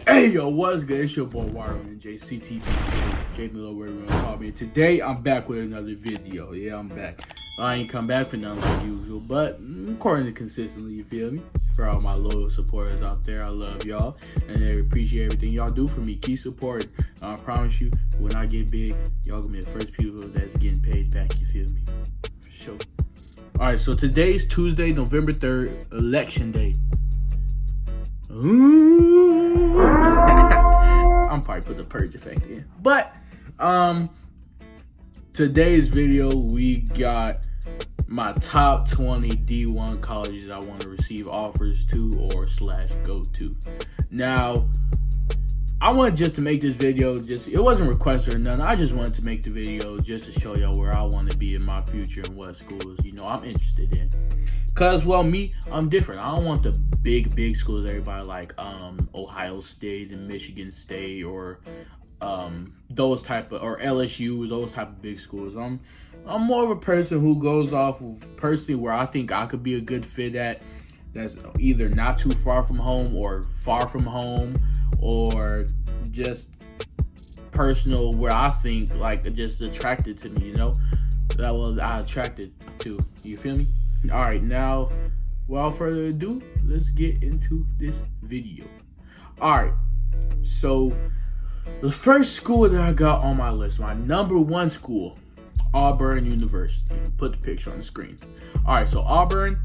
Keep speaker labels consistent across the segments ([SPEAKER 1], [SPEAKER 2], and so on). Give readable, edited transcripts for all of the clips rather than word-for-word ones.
[SPEAKER 1] Hey yo, what's good? It's your boy Warren JCTP, Jamel Dean. Call me. Today I'm back with another video. Yeah, I'm back. I ain't come back for nothing like usual, but according to consistently, you feel me? For all my loyal supporters out there, I love y'all and I appreciate everything y'all do for me. Keep supporting. I promise you, when I get big, y'all gonna be the first people that's getting paid back. You feel me? For sure. All right, so today's Tuesday, November 3rd, election day. I'm probably put the purge effect in. But today's video we got my top 20 D1 colleges I want to receive offers to or / go to. Now, I wanted just to make this video, it wasn't requested or nothing. I just wanted to make the video just to show y'all where I want to be in my future and what schools, I'm interested in. Cause, well, me, I'm different. I don't want the big schools everybody like, Ohio State and Michigan State or those type of, or LSU, those type of big schools. I'm more of a person who goes off of personally where I think I could be a good fit at. That's either not too far from home or far from home, or just personal where I think like just attracted to me, that was I attracted to. You feel me? All right, now, without further ado, let's get into this video. All right, so the first school that I got on my list, my number one school, Auburn University. Put the picture on the screen. All right, so Auburn,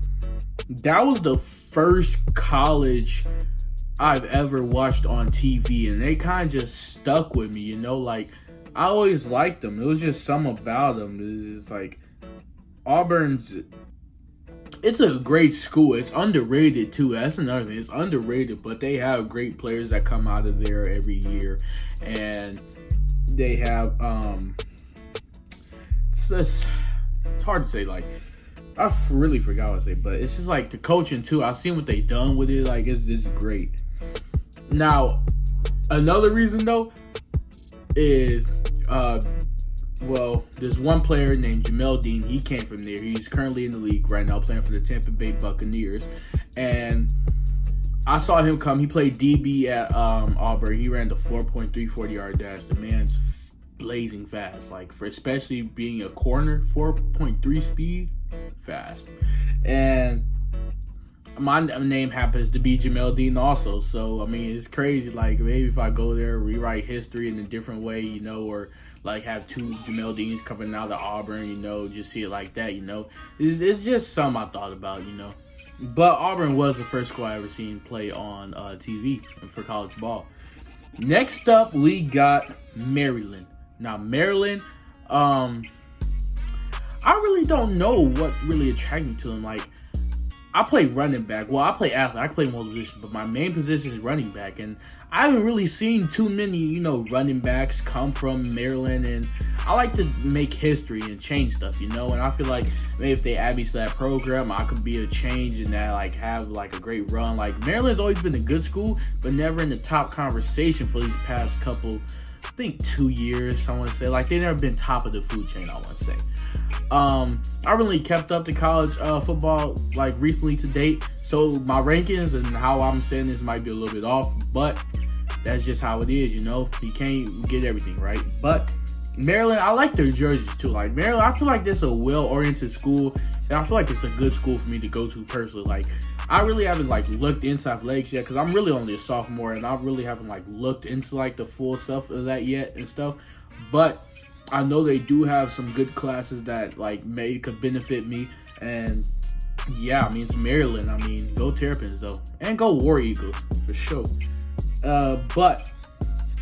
[SPEAKER 1] that was the first college I've ever watched on TV, and they kind of just stuck with me, like, I always liked them. It was just something about them. It's just like, Auburn's, it's a great school. It's underrated too. That's another thing. It's underrated, but they have great players that come out of there every year, and they have it's hard to say. Like, I really forgot what to say, but it's just like the coaching too. I've seen what they done with it. Like, it's great. Now, another reason though is well, there's one player named Jamel Dean. He came from there. He's currently in the league right now playing for the Tampa Bay Buccaneers. And I saw him come. He played DB at Auburn. He ran the 4.3 40-yard dash. The man's blazing fast. Like, for especially being a corner, 4.3 speed, fast. And my name happens to be Jamel Dean also. So, I mean, it's crazy. Like, maybe if I go there, rewrite history in a different way, or like have two Jamel Deans coming out of Auburn, just see it like that, It's just something I thought about, But Auburn was the first school I ever seen play on TV for college ball. Next up, we got Maryland. Now, Maryland, I really don't know what really attracted me to them. Like, I play running back. Well, I play athlete. I play multiple positions, but my main position is running back. And I haven't really seen too many, running backs come from Maryland. And I like to make history and change stuff, And I feel like maybe if they add me to that program, I could be a change and that, like, have, like, a great run. Like, Maryland's always been a good school, but never in the top conversation for these past couple, I think 2 years, I want to say. Like, they've never been top of the food chain, I want to say. I really kept up to college football like recently to date, so my rankings and how I'm saying this might be a little bit off, but that's just how it is, You can't get everything right. But Maryland, I like their jerseys too. Like, Maryland, I feel like this is a well-oriented school, and I feel like it's a good school for me to go to personally. Like, I really haven't like looked into athletics yet because I'm really only a sophomore, and I really haven't like looked into like the full stuff of that yet and stuff. But I know they do have some good classes that like could benefit me, and yeah, I mean, it's Maryland. I mean, go Terrapins though, and go War Eagles for sure. But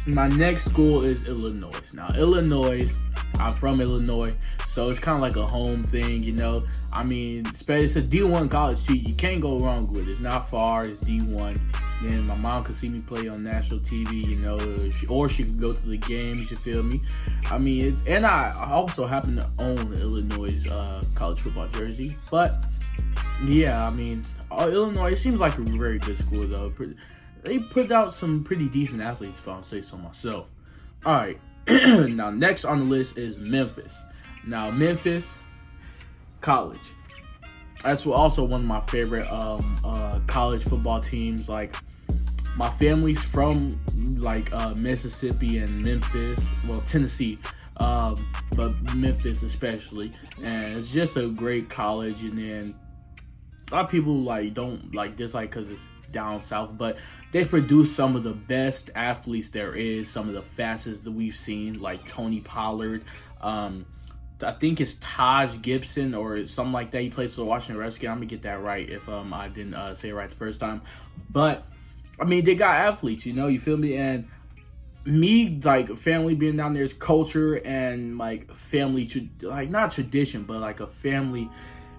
[SPEAKER 1] my next school is Illinois. Now, Illinois, I'm from Illinois, so it's kind of like a home thing, I mean, it's a D1 college too. You can't go wrong with it. It's not far. It's D1. Then my mom could see me play on national TV, or she could go to the games, you feel me? I mean, and I also happen to own Illinois' college football jersey. But, yeah, I mean, Illinois, it seems like a very good school, though. They put out some pretty decent athletes, if I don't say so myself. All right, now next on the list is Memphis. Now, Memphis College. That's also one of my favorite college football teams. Like, my family's from like Mississippi and Memphis, well, Tennessee, but Memphis especially, and it's just a great college. And then a lot of people like don't like dislike because it's down south, but they produce some of the best athletes there is, some of the fastest that we've seen, like Tony Pollard. I think it's Taj Gibson or something like that. He plays for the Washington Redskins. I'm gonna get that right if I didn't say it right the first time. But I mean, they got athletes, you feel me? And me, like, family being down there is culture and like family, like not tradition, but like a family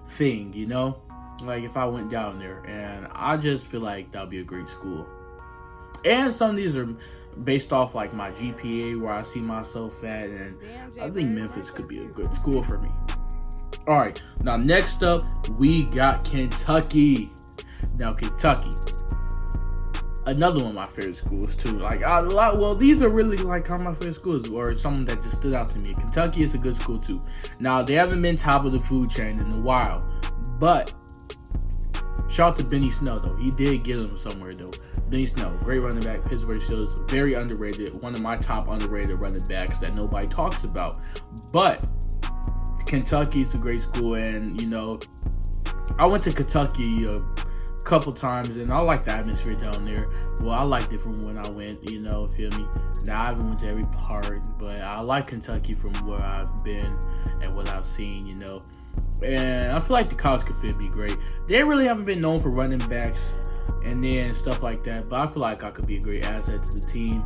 [SPEAKER 1] thing, Like if I went down there, and I just feel like that'd be a great school. And some of these are based off like my GPA, where I see myself at, and I think Memphis could be a good school for me. All right, now next up we got Kentucky. Now Kentucky, another one of my favorite schools too. Like these are really like kind of my favorite schools, or something that just stood out to me. Kentucky is a good school too. Now they haven't been top of the food chain in a while, but shout out to Benny Snell though. He did get him somewhere though. Benny Snell, great running back, Pittsburgh Steelers, very underrated, one of my top underrated running backs that nobody talks about. But Kentucky is a great school, and I went to Kentucky a couple times, and I like the atmosphere down there. Well, I liked it from when I went, feel me? Now I haven't went to every part, but I like Kentucky from where I've been and what I've seen, And I feel like the college could fit be great. They really haven't been known for running backs and then stuff like that, but I feel like I could be a great asset to the team.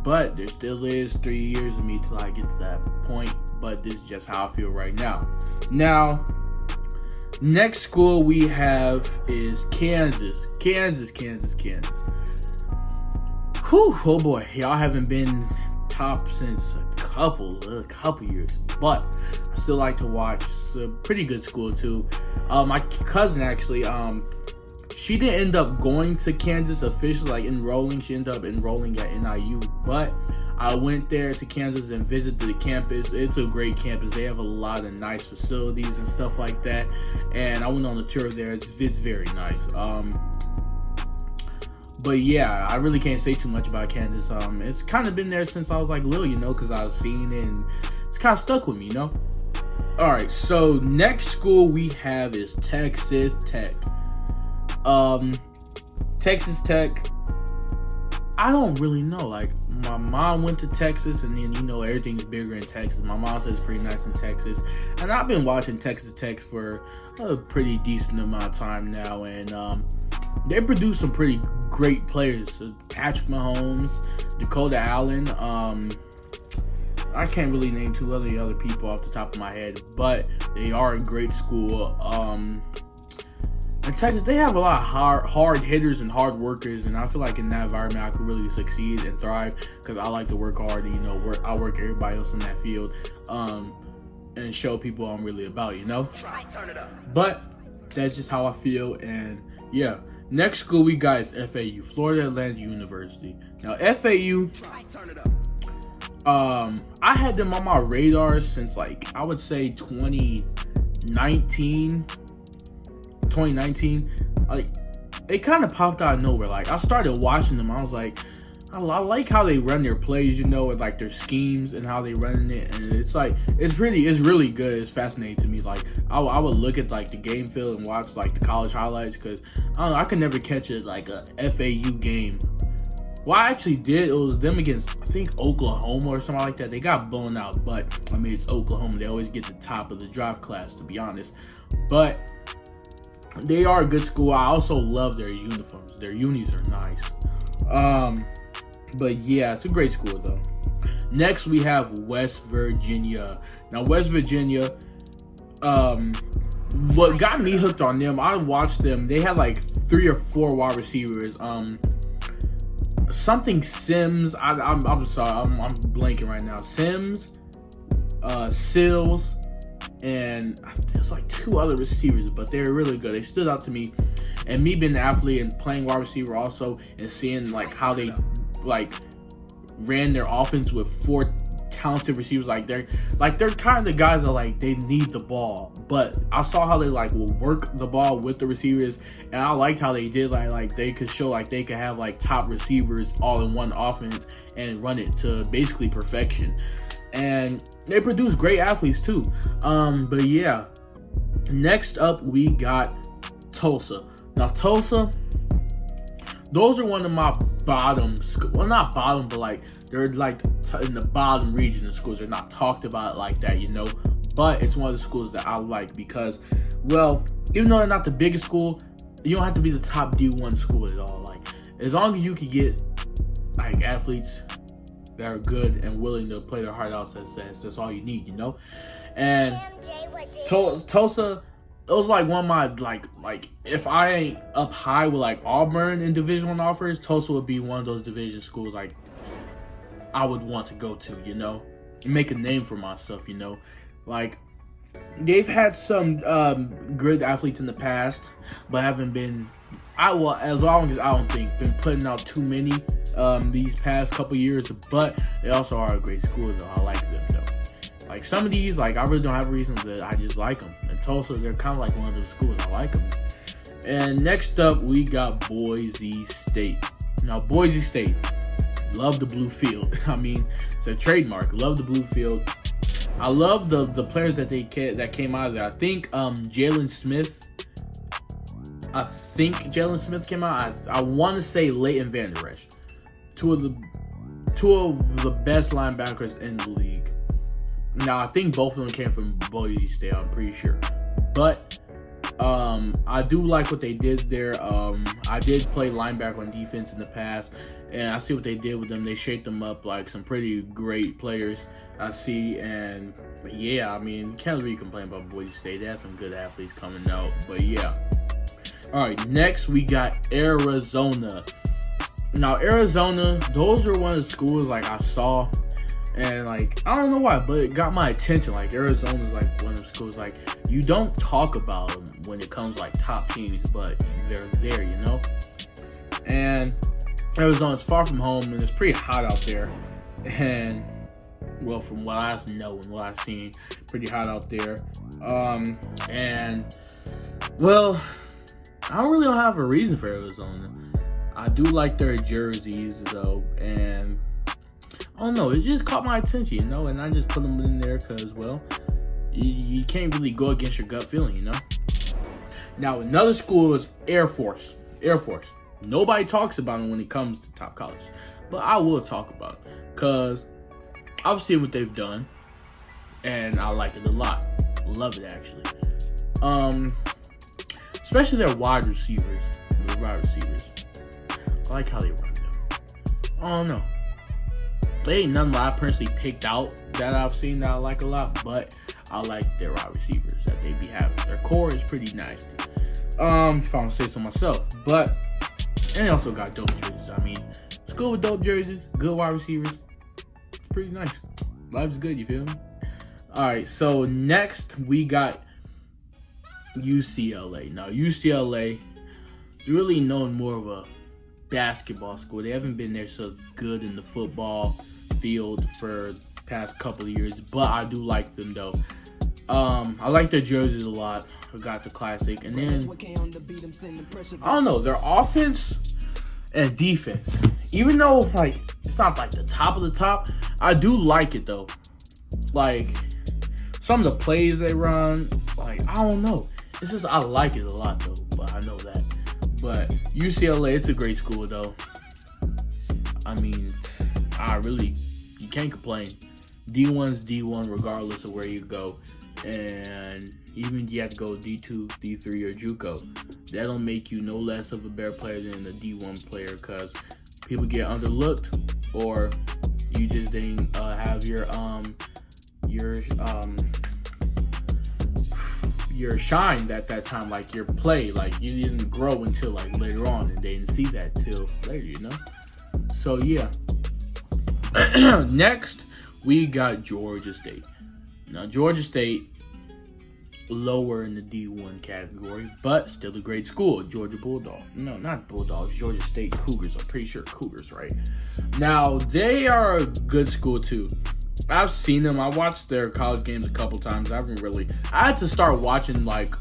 [SPEAKER 1] But there still is 3 years of me till I get to that point. But this is just how I feel right now. Now, next school we have is Kansas. Kansas. Whew, oh boy, y'all haven't been top since a couple years, but I still like to watch. It's a pretty good school too. My cousin actually, she didn't end up going to Kansas officially, like enrolling. She ended up enrolling at NIU, but I went there to Kansas and visited the campus. It's a great campus. They have a lot of nice facilities and stuff like that. And I went on a tour there. It's very nice. But yeah, I really can't say too much about Kansas. It's kind of been there since I was like little, because I was seeing it, and it's kind of stuck with me, All right, so next school we have is Texas Tech. Texas Tech, I don't really know. Like, my mom went to Texas, and then everything's bigger in Texas. My mom says it's pretty nice in Texas, and I've been watching Texas Tech for a pretty decent amount of time now, and they produce some pretty great players. So Patrick Mahomes, Dakota Allen. I can't really name two other people off the top of my head, but they are a great school. In Texas, they have a lot of hard hitters and hard workers, and I feel like in that environment I could really succeed and thrive, because I like to work hard and I work everybody else in that field, and show people I'm really about, But that's just how I feel. And yeah, next school we got is FAU, Florida Atlantic University. Now FAU, I had them on my radar since like I would say 2019. Like, it kind of popped out of nowhere. Like, I started watching them. I was like, I like how they run their plays, and like their schemes and how they run it. And it's like, it's really good. It's fascinating to me. Like, I would look at like the game film and watch like the college highlights, because I don't know, I could never catch it like a FAU game. Well, I actually did. It was them against, I think, Oklahoma or something like that. They got blown out, but I mean, it's Oklahoma. They always get the top of the draft class, to be honest. But they are a good school. I also love their uniforms. Their unis are nice. But yeah, it's a great school though. Next we have West Virginia. Now West Virginia, what got me hooked on them, I watched them. They had like 3 or 4 wide receivers. Something Sims. I'm sorry. I'm blanking right now. Sims, Sills, and there's like 2 other receivers, but they're really good. They stood out to me, and me being an athlete and playing wide receiver also, and seeing like how they like ran their offense with 4 talented receivers. They're kind of the guys that like they need the ball, but I saw how they like will work the ball with the receivers, and I liked how they did like they could show like they could have like top receivers all in one offense and run it to basically perfection. And they produce great athletes too. But yeah, next up we got Tulsa. Now Tulsa, those are one of my bottom, well not bottom, but like they're like in the bottom region of schools. They're not talked about like that, you know. But it's one of the schools that I like because, well, even though they're not the biggest school, you don't have to be the top D1 school at all. Like as long as you can get like athletes that are good and willing to play their heart out, that's all you need, you know. And Tulsa, it was like one of my like if I ain't up high with like Auburn in Division I offers, Tulsa would be one of those division schools like I would want to go to, you know, and make a name for myself, you know. Like they've had some good athletes in the past, but haven't been as long as I don't think been putting out too many these past couple years. But they also are a great school though. I like them though. Like some of these, like I really don't have reasons that I just like them. And Tulsa, they're kind of like one of those schools. I like them. And next up, we got Boise State. Now Boise State, love the blue field. I mean, it's a trademark. Love the blue field. I love the players that came out of there. I think Jalen Smith. I think Jalen Smith came out. I want to say Leighton Vander Esch. Two of the best linebackers in the league. Now I think both of them came from Boise State. I'm pretty sure, but I do like what they did there. I did play linebacker on defense in the past, and I see what they did with them. They shaped them up like some pretty great players. I see, and yeah, I mean, you can't really complain about Boise State. They have some good athletes coming out, but yeah. All right, next we got Arizona. Now Arizona, those are one of the schools like I saw, and like I don't know why, but it got my attention. Like Arizona's like one of the schools like you don't talk about them when it comes like top teams, but they're there, you know. And Arizona's far from home, and it's pretty hot out there. And well, from what I know and what I've seen, pretty hot out there. And well, I don't really have a reason for Arizona. I do like their jerseys though, and I don't know, it just caught my attention, you know, and I just put them in there because, well, you can't really go against your gut feeling, you know. Now another school is Air Force. Air Force. Nobody talks about them when it comes to top college, but I will talk about it because I've seen what they've done, and I like it a lot. Love it actually. Especially their wide receivers. The wide receivers. I like how they run them. I don't know. They ain't nothing that I personally picked out that I've seen that I like a lot, but I like their wide receivers that they be having. Their core is pretty nice. If I want to say so myself. But, and they also got dope jerseys. I mean, school with dope jerseys, good wide receivers. Pretty nice. Life's good, you feel me? Alright, so next we got UCLA. Now UCLA is really known more of a basketball school. They haven't been there so good in the football field for the past couple of years, but I do like them though. I like their jerseys a lot. I got the classic, and then I don't know, their offense and defense, even though like it's not like the top of the top, I do like it though. Like some of the plays they run, like I don't know, it's just I like it a lot though. But I know that. But UCLA, it's a great school though. I mean, you can't complain. D1's D1 regardless of where you go, and even if you have to go D2, D3, or JUCO, that don't make you no less of a better player than a D1 player, because people get underlooked, or you just didn't have your shine at that time, like your play, like you didn't grow until like later on, and they didn't see that till later, you know. So yeah. Next we got Georgia State. Now Georgia State, lower in the D1 category, but still a great school. Georgia Bulldogs. No, not Bulldogs. Georgia State Cougars. I'm pretty sure Cougars, right? Now, they are a good school, too. I've seen them. I watched their college games a couple times. I haven't really. I had to start watching like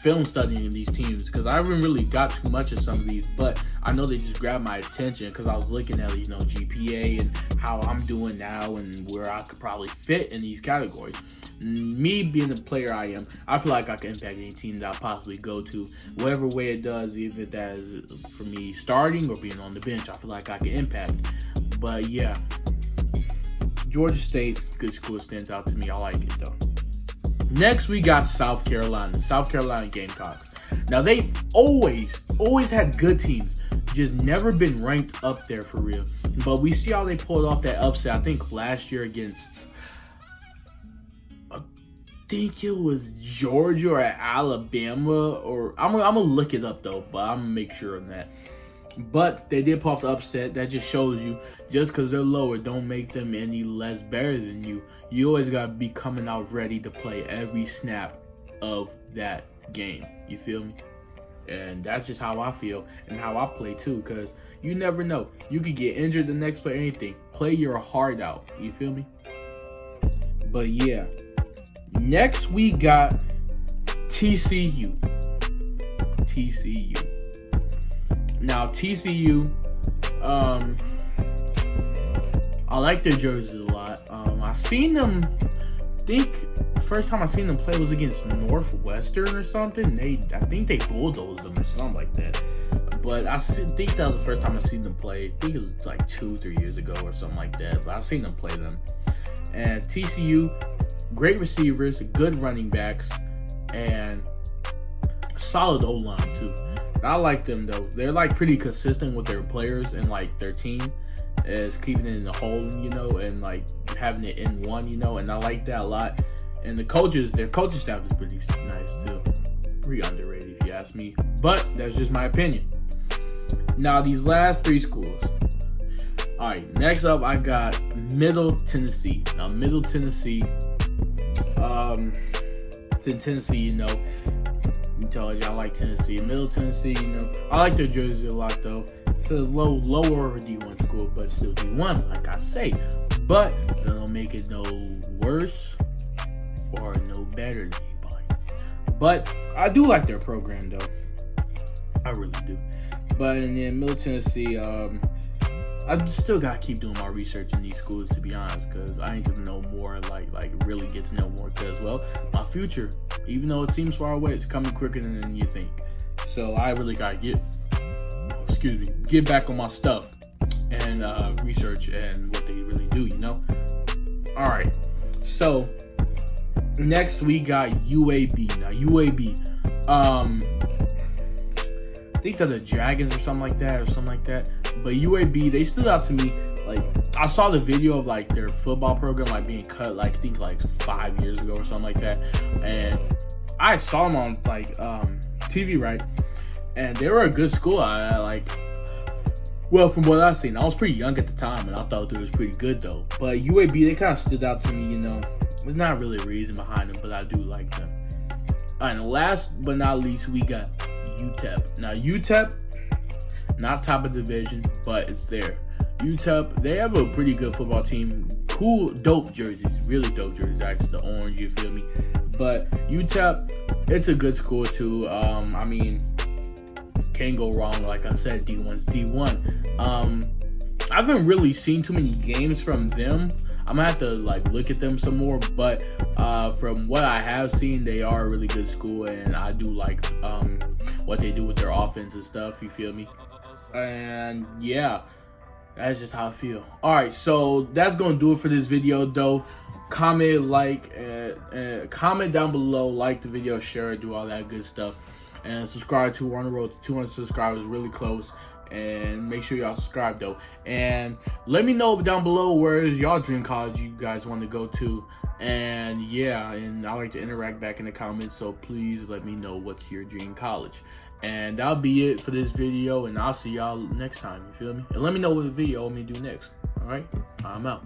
[SPEAKER 1] film studying these teams because I haven't really got too much of some of these. But I know they just grabbed my attention because I was looking at GPA and how I'm doing now and where I could probably fit in these categories. Me being the player I am, I feel like I can impact any team that I possibly go to, whatever way it does, even if that is for me starting or being on the bench. I feel like I can impact. But yeah. Georgia State, good school, stands out to me. I like it though. Next, we got South Carolina Gamecocks. Now they've always had good teams, just never been ranked up there for real. But we see how they pulled off that upset. I think last year against, I think it was Georgia or Alabama, or I'm gonna look it up though, but I'm gonna make sure on that. But they did pull off the upset. That just shows you, just because they're lower, don't make them any less better than you. You always got to be coming out ready to play every snap of that game. You feel me? And that's just how I feel and how I play too, because you never know. You could get injured the next play, anything. Play your heart out. You feel me? But yeah. Next, we got TCU. Now TCU, I like their jerseys a lot. I seen them. I think the first time I seen them play was against Northwestern or something. I think they bulldozed them or something like that. But I think that was the first time I seen them play. I think it was like 2-3 years ago or something like that. But I've seen them play them. And TCU, great receivers, good running backs, and solid O-line too. I like them though. They're like pretty consistent with their players and like their team is keeping it in the hole, and like having it in one, and I like that a lot. And their coaching staff is pretty nice too. Pretty underrated if you ask me. But that's just my opinion. Now these last three schools. Alright, next up I got Middle Tennessee. Now Middle Tennessee, it's in Tennessee, told you I like Tennessee. Middle Tennessee, I like their jersey a lot though. It's a lower D1 school, but still D1, like I say. But that don't make it no worse or no better than anybody. But I do like their program though. I really do. But in Middle Tennessee, I still gotta keep doing my research in these schools, to be honest, because I need to know more, like really get to know more. Because, well, my future, even though it seems far away, it's coming quicker than you think. So I really gotta get back on my stuff and research and what they really do. All right. So next we got UAB. Now UAB, I think they're the Dragons or something like that. But UAB, they stood out to me. Like, I saw the video of like their football program like being cut, like I think like 5 years ago or something like that. And I saw them on like TV, right? And they were a good school. Well, from what I've seen, I was pretty young at the time, and I thought they was pretty good though. But UAB, they kind of stood out to me. There's not really a reason behind them, but I do like them. And last but not least, we got UTEP. Now UTEP, not top of division, but it's there. UTEP, they have a pretty good football team. Cool, dope jerseys, really dope jerseys. Actually, the orange, you feel me? But UTEP, it's a good school too. I mean, can't go wrong. Like I said, D1's D1. I haven't really seen too many games from them. I'm gonna have to like look at them some more, but from what I have seen, they are a really good school, and I do like what they do with their offense and stuff. You feel me? And yeah, that's just how I feel. All right, so that's gonna do it for this video, though. Comment, comment down below, like the video, share it, do all that good stuff, and subscribe to. We're on the road to 200 subscribers, really close. And make sure y'all subscribe though, and let me know down below where is y'all dream college you guys want to go to. And yeah, and I like to interact back in the comments, so please let me know what's your dream college. And that'll be it for this video, and I'll see y'all next time. You feel me? And let me know what video you want me to do next. All right, I'm out.